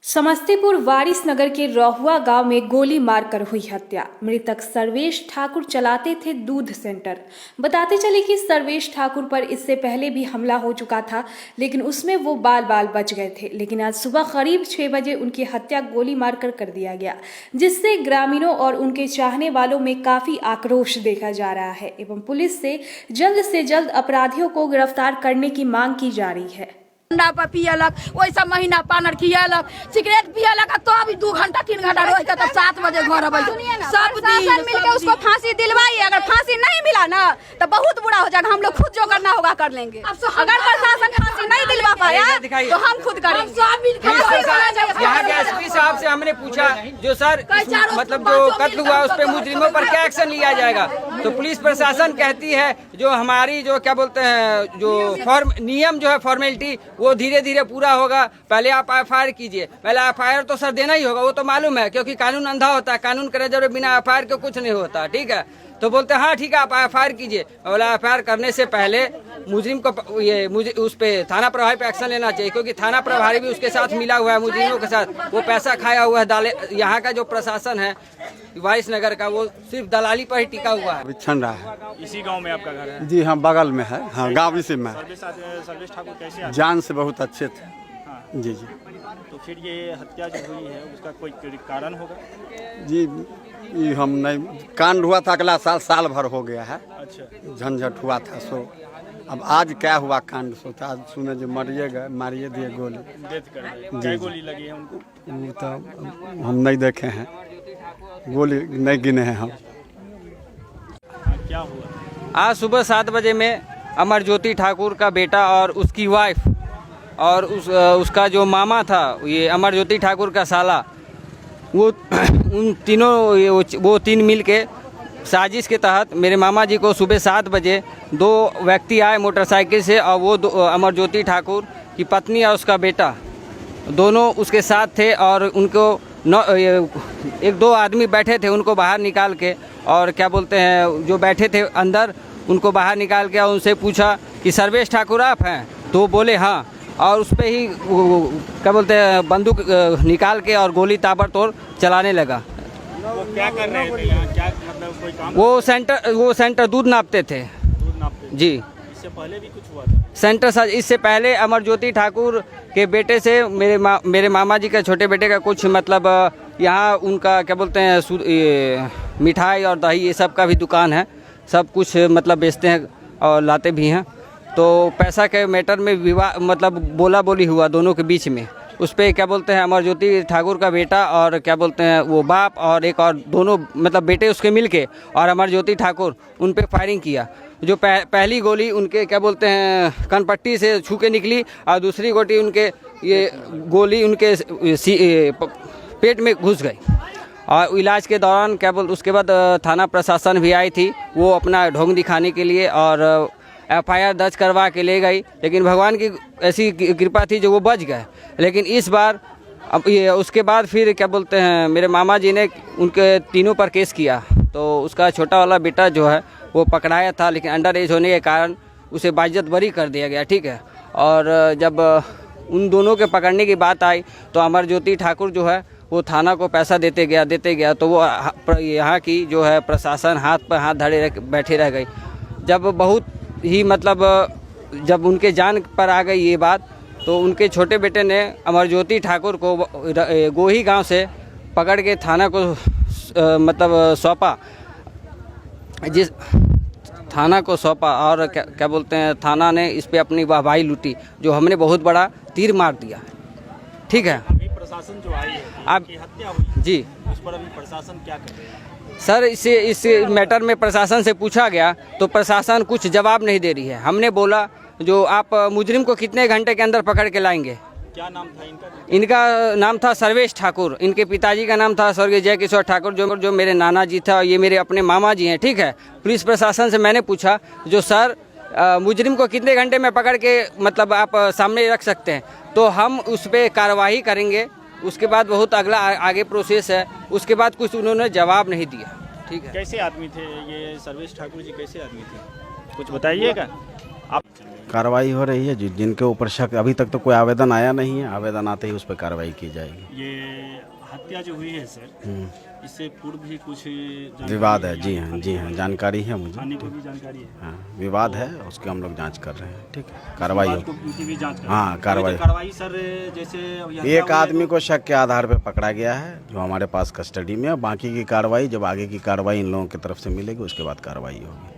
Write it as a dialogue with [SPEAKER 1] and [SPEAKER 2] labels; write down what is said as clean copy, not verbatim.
[SPEAKER 1] समस्तीपुर वारिस नगर के रहुआ गांव में गोली मारकर हुई हत्या। मृतक सर्वेश ठाकुर चलाते थे दूध सेंटर। बताते चले कि सर्वेश ठाकुर पर इससे पहले भी हमला हो चुका था, लेकिन उसमें वो बाल बच गए थे। लेकिन आज सुबह करीब 6 बजे उनकी हत्या गोली मारकर कर दिया गया, जिससे ग्रामीणों और उनके चाहने वालों में काफी आक्रोश देखा जा रहा है एवं पुलिस से जल्द अपराधियों को गिरफ्तार करने की मांग की जा रही है।
[SPEAKER 2] पियलक वैसा महीना पानर खियलक, सिगरेट पियलक, तो अभी 2 घंटा 3 घंटा रोज का तब 7 बजे घर अब सब दिन मिलकर उसको फांसी दिलवाइए। अगर फांसी नहीं मिला ना तो बहुत बुरा हो जाएगा। हम लोग खुद जो करना होगा कर लेंगे। अगर प्रशासन फांसी नहीं दिलवा पाया तो हम खुद करेंगे।
[SPEAKER 3] यहाँ के एसपी साहब से हमने पूछा, जो सर मतलब जो कत्ल हुआ उस पर मुजरिमों पर क्या एक्शन लिया जाएगा, तो पुलिस प्रशासन कहती है जो हमारी जो क्या बोलते हैं जो नियम जो है फॉर्मेलिटी वो धीरे धीरे पूरा होगा। पहले आप एफआईआर कीजिए। पहले एफआईआर तो सर देना ही होगा, वो तो मालूम है, क्योंकि कानून अंधा होता है। कानून करे जब बिना एफआईआर के कुछ नहीं होता। ठीक है, तो बोलते हैं हाँ ठीक है आप एफआईआर कीजिए। बोला एफआईआर करने से पहले मुजरिम को मुझे उस पे थाना प्रभारी पे एक्शन लेना चाहिए, क्योंकि थाना प्रभारी भी उसके साथ मिला हुआ है, मुजरिमों के साथ वो पैसा खाया हुआ है। यहाँ का जो प्रशासन है वारिस नगर का, वो सिर्फ दलाली पर ही टिका हुआ है।
[SPEAKER 4] बिछन रहा है।
[SPEAKER 5] इसी गांव में आपका घर है?
[SPEAKER 4] जी हाँ, बगल में है। हाँ, गाँव इसी में।
[SPEAKER 5] सर्वेश ठाकुर कैसे
[SPEAKER 4] जान से बहुत अच्छे थे।
[SPEAKER 5] हाँ।
[SPEAKER 4] जी।
[SPEAKER 5] तो फिर ये हत्या जो हुई है उसका कोई कारण होगा?
[SPEAKER 4] जी ये हम नहीं, कांड हुआ था अगला साल भर हो गया है।
[SPEAKER 5] अच्छा,
[SPEAKER 4] झंझट हुआ था। सो अब आज क्या हुआ कांड, सोचा आज सुने जो मारिए दिए गोली।
[SPEAKER 5] डेथ कर गए। क्या गोली लगी है उनको?
[SPEAKER 4] वो तो हम नहीं देखे हैं, गोली नहीं गिने हैं हम।
[SPEAKER 5] क्या हुआ?
[SPEAKER 3] आज सुबह 7 बजे में अमरज्योति ठाकुर का बेटा और उसकी वाइफ और उसका जो मामा था, ये अमरज्योति ठाकुर का साला, वो उन तीनों वो तीन मिल के साजिश के तहत मेरे मामा जी को सुबह 7 बजे 2 व्यक्ति आए मोटरसाइकिल से, और वो अमरज्योति ठाकुर की पत्नी और उसका बेटा दोनों उसके साथ थे। और उनको 1-2 आदमी बैठे थे, उनको बाहर निकाल के, और क्या बोलते हैं जो बैठे थे अंदर उनको बाहर निकाल के, और उनसे पूछा कि सर्वेश ठाकुर आप हैं? तो बोले हाँ, और उस पर ही क्या बोलते हैं बंदूक निकाल के और गोली ताबड़तोड़ चलाने लगा।
[SPEAKER 5] वो क्या कर रहे थे यहाँ? क्या मतलब कोई काम?
[SPEAKER 3] वो सेंटर दूध नापते थे।
[SPEAKER 5] दूध नापते?
[SPEAKER 3] जी।
[SPEAKER 5] इससे पहले भी कुछ हुआ था?
[SPEAKER 3] सेंटर सर, इससे पहले अमरज्योति ठाकुर के बेटे से मेरे मामा जी के छोटे बेटे का कुछ मतलब यहाँ उनका क्या बोलते हैं मिठाई और दही ये सब का भी दुकान है। सब कुछ मतलब बेचते हैं और लाते भी हैं। तो पैसा के मैटर में विवाद मतलब बोला बोली हुआ दोनों के बीच में। उस पर क्या बोलते हैं अमरज्योति ठाकुर का बेटा और क्या बोलते हैं वो बाप और एक और दोनों मतलब बेटे उसके मिलके और अमरज्योति ठाकुर उन पे फायरिंग किया। जो पहली गोली उनके क्या बोलते हैं कनपट्टी से छू के निकली, और दूसरी गोली उनके पेट में घुस गई। और इलाज के दौरान उसके बाद थाना प्रशासन भी आई थी, वो अपना ढोंग दिखाने के लिए और एफआईआर दर्ज करवा के ले गई। लेकिन भगवान की ऐसी कृपा थी जो वो बच गए। लेकिन इस बार अब ये उसके बाद फिर क्या बोलते हैं मेरे मामा जी ने उनके तीनों पर केस किया। तो उसका छोटा वाला बेटा जो है वो पकड़ाया था, लेकिन अंडर एज होने के कारण उसे बाइज्जत बरी कर दिया गया। ठीक है, और जब उन दोनों के पकड़ने की बात आई तो अमरज्योति ठाकुर जो है वो थाना को पैसा देते गया तो वो यहाँ की जो है प्रशासन हाथ पर हाथ धरे बैठे रह गई। जब बहुत ही मतलब जब उनके जान पर आ गई ये बात, तो उनके छोटे बेटे ने अमरज्योति ठाकुर को गोही गांव से पकड़ के थाना को मतलब सौंपा, जिस थाना को सौंपा। और क्या बोलते हैं थाना ने इस पे अपनी वाहवाही लूटी, जो हमने बहुत बड़ा तीर मार दिया। ठीक है,
[SPEAKER 5] अभी प्रशासन जो आई है आपकी हत्या हुई
[SPEAKER 3] जी,
[SPEAKER 5] उस पर अभी प्रशासन क्या कर रहा है?
[SPEAKER 3] सर इस मैटर में प्रशासन से पूछा गया तो प्रशासन कुछ जवाब नहीं दे रही है। हमने बोला जो आप मुजरिम को कितने घंटे के अंदर पकड़ के लाएंगे?
[SPEAKER 5] क्या नाम था इनका?
[SPEAKER 3] इनका नाम था सर्वेश ठाकुर। इनके पिताजी का नाम था स्वर्गीय जय किशोर ठाकुर, जो मेरे नाना जी था, और ये मेरे अपने मामा जी हैं। ठीक है, पुलिस प्रशासन से मैंने पूछा जो सर मुजरिम को कितने घंटे में पकड़ के मतलब आप सामने रख सकते हैं, तो हम उस पर कार्रवाई करेंगे। उसके बाद बहुत अगला आगे प्रोसेस है। उसके बाद कुछ उन्होंने जवाब नहीं दिया। ठीक है,
[SPEAKER 5] कैसे आदमी थे ये सर्वेश ठाकुर जी? कैसे आदमी थे कुछ बताइएगा आप?
[SPEAKER 6] कार्रवाई हो रही है जिनके ऊपर शक, अभी तक तो कोई आवेदन आया नहीं है, आवेदन आते ही उस पर कार्रवाई की जाएगी।
[SPEAKER 5] ये हत्या जो हुई है सर, इससे पूर्व भी कुछ जानकारी
[SPEAKER 6] विवाद है,
[SPEAKER 5] यहाँ
[SPEAKER 6] जी हाँ जानकारी है मुझे।
[SPEAKER 5] थाने को भी जानकारी है।
[SPEAKER 6] हाँ विवाद है, उसके हम लोग जांच कर रहे हैं। ठीक है, कार्रवाई
[SPEAKER 5] विवाद
[SPEAKER 6] हो।
[SPEAKER 5] को की भी जांच कर
[SPEAKER 6] हाँ, कार्रवाई।
[SPEAKER 5] कार्रवाई सर, जैसे अभी हत्या
[SPEAKER 6] एक
[SPEAKER 5] हुई है
[SPEAKER 6] आदमी
[SPEAKER 5] तो-
[SPEAKER 6] को शक के आधार पे पकड़ा गया है जो हमारे पास कस्टडी में है। बाकी की कार्रवाई, जब आगे की कार्रवाई इन लोगों की तरफ से मिलेगी उसके बाद कार्रवाई होगी।